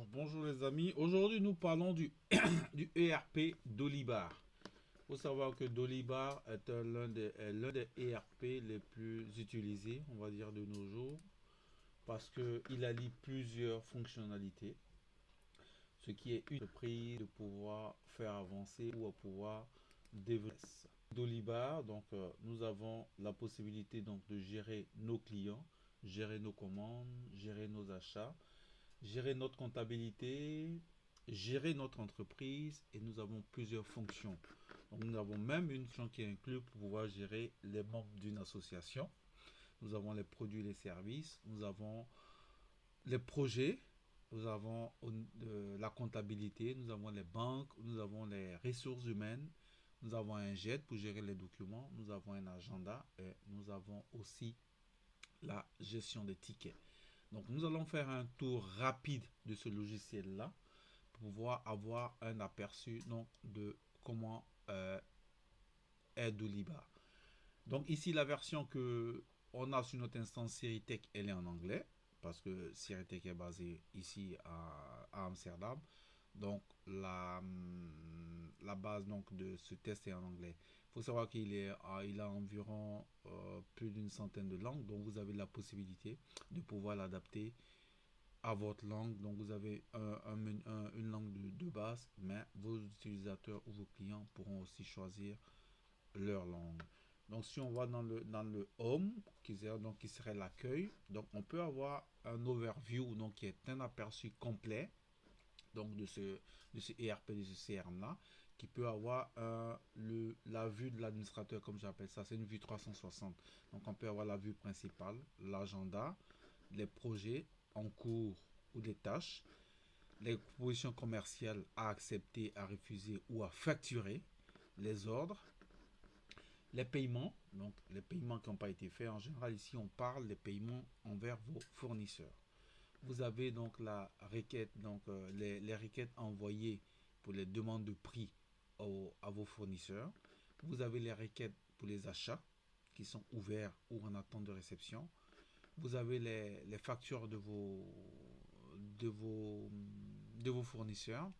Bonjour les amis. Aujourd'hui, nous parlons du ERP Dolibar. Il faut savoir que Dolibar est l'un des ERP les plus utilisés, on va dire, de nos jours, parce qu'il allie plusieurs fonctionnalités, ce qui est une prise de pouvoir faire avancer ou à pouvoir développer. Dolibar, nous avons la possibilité donc de gérer nos clients, gérer nos commandes, gérer nos achats, gérer notre comptabilité, gérer notre entreprise et nous avons plusieurs fonctions. Donc, nous avons même une fonction qui est inclue pour pouvoir gérer les membres d'une association. Nous avons les produits et les services, nous avons les projets, nous avons la comptabilité, nous avons les banques, nous avons les ressources humaines, nous avons un jet pour gérer les documents, nous avons un agenda et nous avons aussi la gestion des tickets. Donc nous allons faire un tour rapide de ce logiciel-là pour pouvoir avoir un aperçu donc, de comment est Dolibar. Donc ici la version que on a sur notre instance Seritech, elle est en anglais parce que Seritech est basé ici à Amsterdam. Donc la base donc, de ce test est en anglais. Il faut savoir il a environ plus d'une centaine de langues, donc vous avez la possibilité de pouvoir l'adapter à votre langue. Donc vous avez une langue de base, mais vos utilisateurs ou vos clients pourront aussi choisir leur langue. Donc si on va dans le home, qui serait l'accueil, donc on peut avoir un overview, donc qui est un aperçu complet donc de ce ERP, de ce CRM là, qui peut avoir la vue de l'administrateur, comme j'appelle ça, c'est une vue 360. Donc on peut avoir la vue principale, l'agenda, les projets en cours ou des tâches, les propositions commerciales à accepter, à refuser ou à facturer, les ordres, les paiements, donc les paiements qui n'ont pas été faits. En général, ici, on parle des paiements envers vos fournisseurs. Vous avez donc la requête, les requêtes envoyées pour les demandes de prix à vos fournisseurs. Vous avez les requêtes pour les achats qui sont ouverts ou en attente de réception. Vous avez les factures de vos, de vos fournisseurs.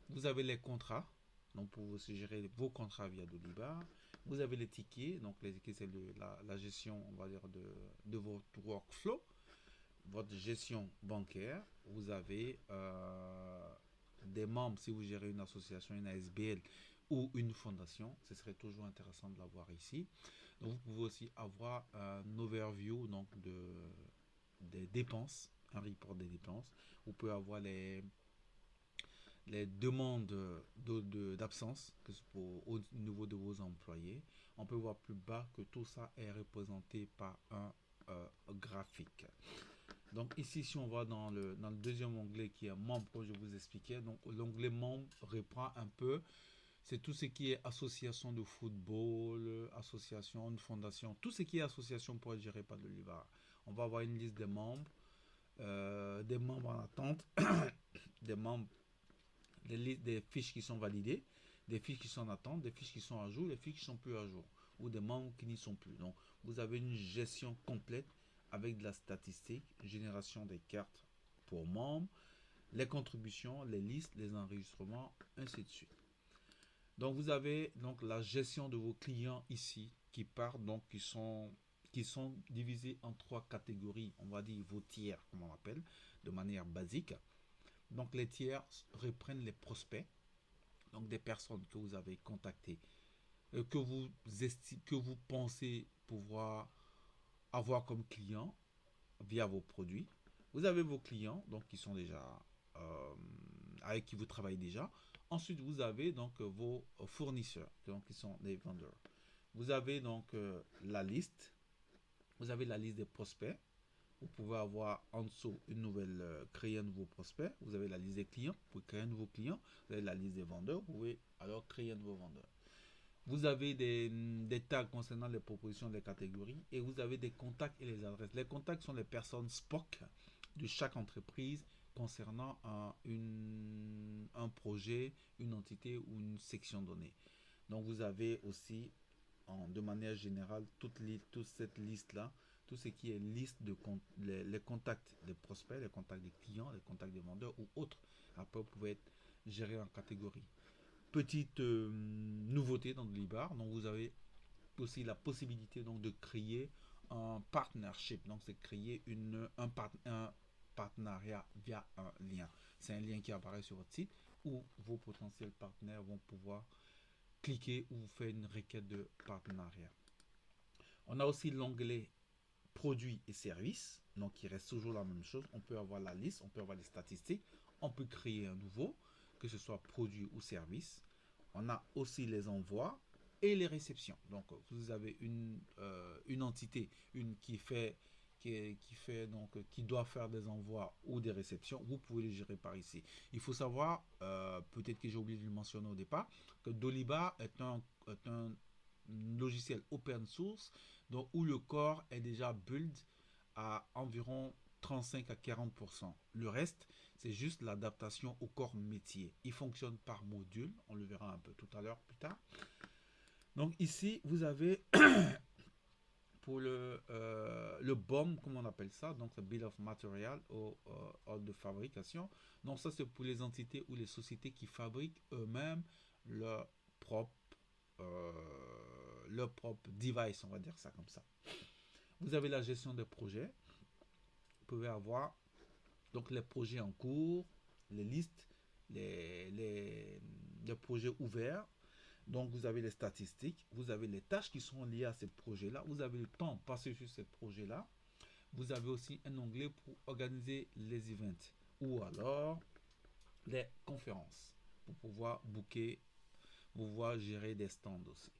Vous avez les contrats, donc pour vous gérer vos contrats via Dolibar. Vous avez les tickets, donc les tickets c'est la gestion, on va dire, de votre workflow, votre gestion bancaire. Vous avez des membres, si vous gérez une association, une ASBL ou une fondation, ce serait toujours intéressant de l'avoir ici. Donc vous pouvez aussi avoir un overview donc des dépenses, un report des dépenses. Vous pouvez avoir les demandes d'absence au niveau de vos employés. On peut voir plus bas que tout ça est représenté par un graphique. Donc ici, si on va dans le deuxième onglet qui est membre, comme je vous expliquais, donc l'onglet membre reprend un peu, c'est tout ce qui est association de football, association, une fondation, tout ce qui est association pour être géré par Dolibar. On va avoir une liste des membres en attente, des membres, des fiches qui sont validées, des fiches qui sont en attente, des fiches qui sont à jour, des fiches qui sont plus à jour, ou des membres qui n'y sont plus. Donc vous avez une gestion complète avec de la statistique, génération des cartes pour membres, les contributions, les listes, les enregistrements, ainsi de suite. Donc vous avez donc la gestion de vos clients ici qui partent, donc qui sont divisés en trois catégories, on va dire vos tiers, comme on appelle, de manière basique. Donc les tiers reprennent les prospects, donc des personnes que vous avez contactées, que vous pensez pouvoir avoir comme clients via vos produits. Vous avez vos clients, donc qui sont déjà avec qui vous travaillez déjà. Ensuite, vous avez donc vos fournisseurs, donc qui sont des vendeurs. Vous avez donc la liste. Vous avez la liste des prospects. Vous pouvez avoir en dessous créer un nouveau prospect. Vous avez la liste des clients. Vous pouvez créer un nouveau client. Vous avez la liste des vendeurs. Vous pouvez alors créer un nouveau vendeur. Vous avez des tags concernant les propositions des catégories et vous avez des contacts et les adresses. Les contacts sont les personnes SPOC de chaque entreprise concernant un projet, une entité ou une section donnée. Donc vous avez aussi, de manière générale, toute cette liste-là, tout ce qui est liste les contacts des prospects, les contacts des clients, les contacts des vendeurs ou autres après, vous pouvez être géré en catégorie. Petite nouveauté dans Dolibar, donc vous avez aussi la possibilité donc de créer un partnership, donc c'est créer un partenariat via un lien. C'est un lien qui apparaît sur votre site où vos potentiels partenaires vont pouvoir cliquer ou faire une requête de partenariat. On a aussi l'onglet produits et services, donc il reste toujours la même chose. On peut avoir la liste, on peut avoir les statistiques, on peut créer un nouveau, que ce soit produit ou service. On a aussi les envois et les réceptions. Donc vous avez une entité qui doit faire des envois ou des réceptions. Vous pouvez les gérer par ici. Il faut savoir, peut-être que j'ai oublié de le mentionner au départ, que Dolibar est un logiciel open source donc, où le corps est déjà build à environ 35 à 40%. Le reste, c'est juste l'adaptation au corps métier. Il fonctionne par module, on le verra un peu tout à l'heure plus tard. Donc ici, vous avez pour le BOM, comme on appelle ça, donc le Bill of Material ou ordre de fabrication. Donc ça, c'est pour les entités ou les sociétés qui fabriquent eux-mêmes leur propre device, on va dire ça comme ça. Vous avez la gestion des projets. Vous pouvez avoir donc les projets en cours, les listes, les projets ouverts. Donc vous avez les statistiques, vous avez les tâches qui sont liées à ces projets-là, vous avez le temps passé sur ces projets-là. Vous avez aussi un onglet pour organiser les events ou alors les conférences pour pouvoir booker, pouvoir gérer des stands aussi.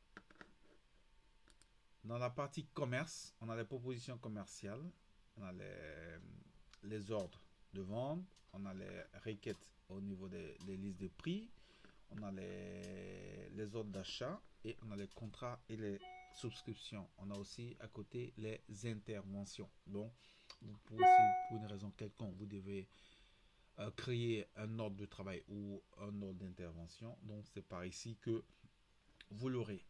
Dans la partie commerce, on a les propositions commerciales, on a les ordres de vente, on a les requêtes au niveau des listes de prix, on a les ordres d'achat et on a les contrats et les subscriptions. On a aussi à côté les interventions. Donc, vous pouvez aussi, pour une raison quelconque, vous devez créer un ordre de travail ou un ordre d'intervention. Donc, c'est par ici que vous l'aurez.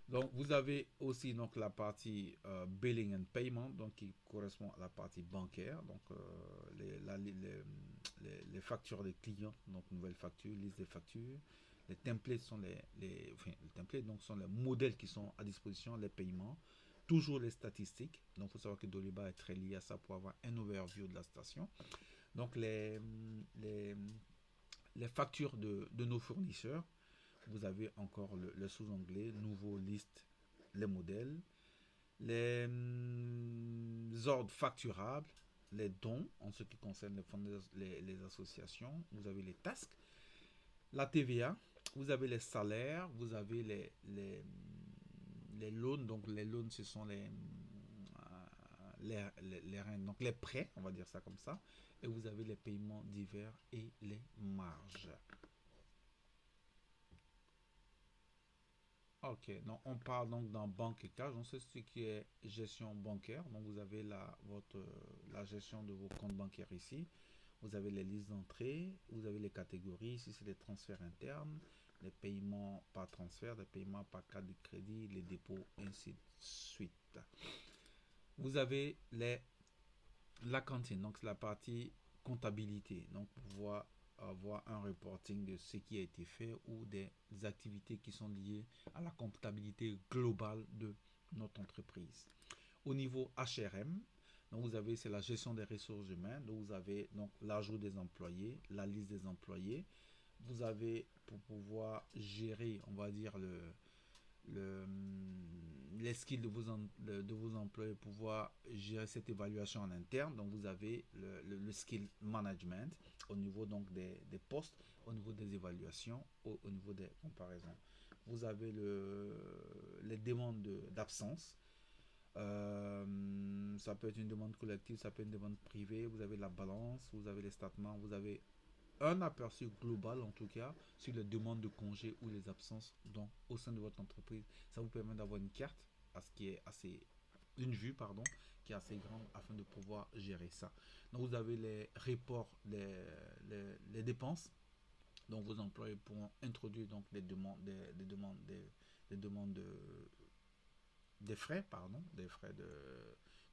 Donc, vous avez aussi donc, la partie billing and payment, donc, qui correspond à la partie bancaire. Donc, les factures des clients, donc nouvelles factures, liste des factures. Les templates sont les templates donc sont les modèles qui sont à disposition, les paiements. Toujours les statistiques. Donc, il faut savoir que Dolibar est très lié à ça pour avoir un overview de la station. Donc, les factures de nos fournisseurs. Vous avez encore le sous-onglet, nouveau liste, les modèles, les ordres facturables, les dons en ce qui concerne les associations, vous avez les tasks, la TVA, vous avez les salaires, vous avez les loans, donc les loans ce sont donc les prêts, on va dire ça comme ça, et vous avez les paiements divers et les marges. Ok, donc on parle donc dans banque et cash, donc c'est ce qui est gestion bancaire. Donc vous avez la gestion de vos comptes bancaires ici. Vous avez les listes d'entrée, vous avez les catégories, ici c'est les transferts internes, les paiements par transfert, les paiements par carte de crédit, les dépôts, ainsi de suite. Vous avez l'accounting, donc c'est la partie comptabilité, donc pouvoir avoir un reporting de ce qui a été fait ou des activités qui sont liées à la comptabilité globale de notre entreprise. Au niveau HRM, donc vous avez c'est la gestion des ressources humaines, donc vous avez donc l'ajout des employés, la liste des employés. Vous avez pour pouvoir gérer, on va dire les skills de vos employés, pouvoir gérer cette évaluation en interne. Donc vous avez le skill management au niveau donc des postes, au niveau des évaluations, au niveau des comparaisons. Vous avez les demandes d'absence. Ça peut être une demande collective, ça peut être une demande privée. Vous avez la balance, vous avez les statements, vous avez un aperçu global en tout cas sur les demandes de congés ou les absences donc, au sein de votre entreprise. Ça vous permet d'avoir une carte une vue pardon, qui est assez grande afin de pouvoir gérer ça. Donc vous avez les reports, les dépenses. Donc vos employés pourront introduire donc des demandes des frais, pardon, des frais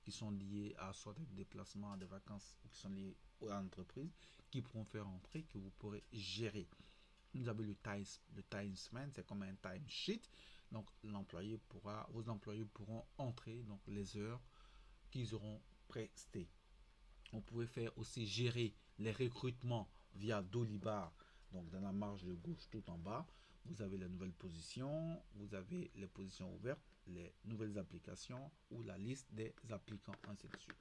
qui qui sont liés à soit des déplacements, des vacances, ou qui sont liés à l'entreprise, qui pourront faire entrer, que vous pourrez gérer. Vous avez le timesman, c'est comme un timesheet. Donc vos employés pourront entrer donc les heures qu'ils auront prestées. On pouvait faire aussi gérer les recrutements via Dolibar. Donc dans la marge de gauche tout en bas, vous avez les nouvelles positions, vous avez les positions ouvertes, les nouvelles applications ou la liste des applicants, ainsi de suite.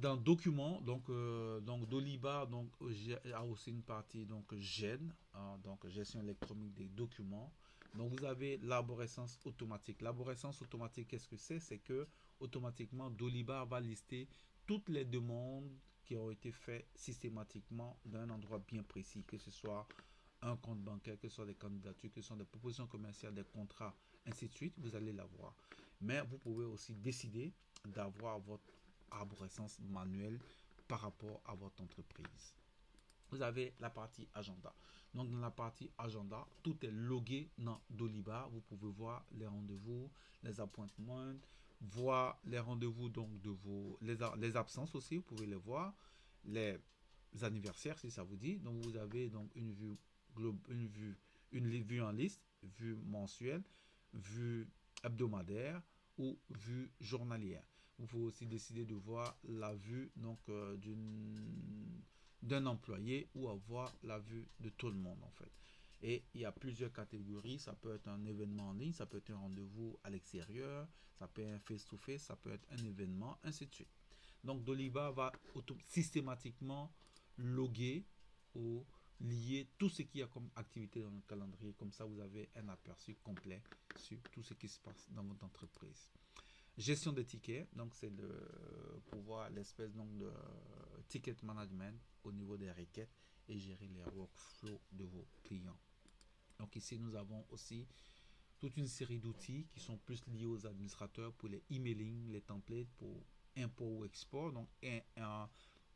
Dans documents, donc Dolibar a aussi une partie donc GED, donc gestion électronique des documents. Donc vous avez l'arborescence automatique. L'arborescence automatique, qu'est-ce que c'est? C'est que automatiquement Dolibar va lister toutes les demandes qui ont été faites systématiquement d'un endroit bien précis, que ce soit un compte bancaire, que ce soit des candidatures, que ce soit des propositions commerciales, des contrats, ainsi de suite, vous allez l'avoir. Mais vous pouvez aussi décider d'avoir votre arborescence manuelle par rapport à votre entreprise. Vous avez la partie agenda. Donc dans la partie agenda, tout est logué dans Dolibar. Vous pouvez voir les rendez-vous, les appointments, voir les rendez-vous donc de les absences aussi, vous pouvez les voir, les anniversaires si ça vous dit. Donc vous avez donc une vue en liste, vue mensuelle, vue hebdomadaire ou vue journalière. Vous pouvez aussi décider de voir la vue donc d'un employé ou avoir la vue de tout le monde en fait. Et il y a plusieurs catégories. Ça peut être un événement en ligne, ça peut être un rendez-vous à l'extérieur, ça peut être un face-to-face, ça peut être un événement, ainsi de suite. Donc Dolibar va systématiquement loguer ou lier tout ce qu'il y a comme activité dans le calendrier. Comme ça, vous avez un aperçu complet sur tout ce qui se passe dans votre entreprise. Gestion des tickets, donc c'est pour voir l'espèce donc de ticket management au niveau des requêtes et gérer les workflows de vos clients. Donc ici, nous avons aussi toute une série d'outils qui sont plus liés aux administrateurs pour les emailing, les templates pour import ou export. Donc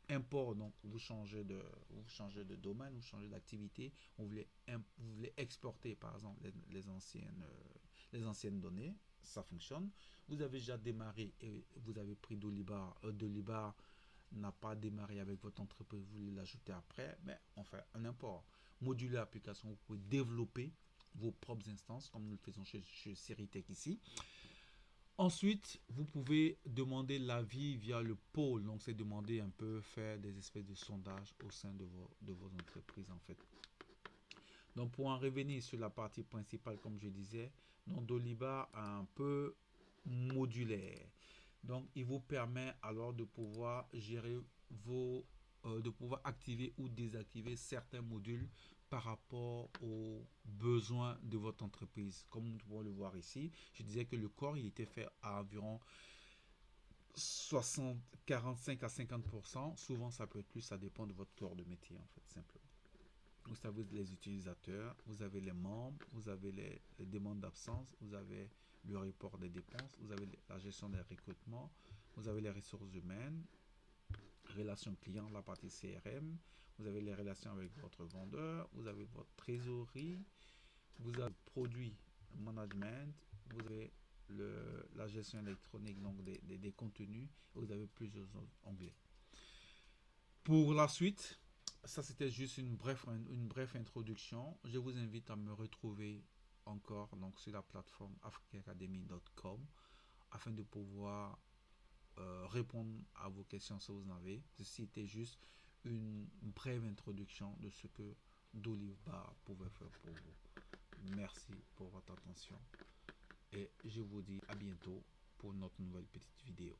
import, donc vous changez de domaine, vous changez d'activité, vous voulez exporter par exemple les anciennes données, ça fonctionne. Vous avez déjà démarré et vous avez pris Dolibar, Dolibar n'a pas démarré avec votre entreprise, vous voulez l'ajouter après, mais on fait un import. Moduler l'application, vous pouvez développer vos propres instances comme nous le faisons chez Seritech ici. Ensuite, vous pouvez demander l'avis via le pôle. Donc, c'est demander un peu, faire des espèces de sondages au sein de vos entreprises, en fait. Donc, pour en revenir sur la partie principale, comme je disais, donc Dolibar est un peu modulaire. Donc, il vous permet alors de pouvoir gérer de pouvoir activer ou désactiver certains modules par rapport aux besoins de votre entreprise. Comme nous pouvons le voir ici, je disais que le corps, il était fait à environ 45 à 50%. Souvent, ça peut être plus, ça dépend de votre corps de métier, en fait, simplement. Vous avez les utilisateurs, vous avez les membres, vous avez les demandes d'absence, vous avez le report des dépenses, vous avez la gestion des recrutements, vous avez les ressources humaines, relations clients, la partie CRM, vous avez les relations avec votre vendeur, vous avez votre trésorerie, vous avez le produit management, vous avez la gestion électronique donc des contenus, et vous avez plusieurs onglets. Pour la suite, ça c'était juste une brève introduction. Je vous invite à me retrouver encore donc sur la plateforme africaacademy.com afin de pouvoir répondre à vos questions si vous en avez. Ceci était juste une brève introduction de ce que Dolibar pouvait faire pour vous. Merci pour votre attention et je vous dis à bientôt pour notre nouvelle petite vidéo.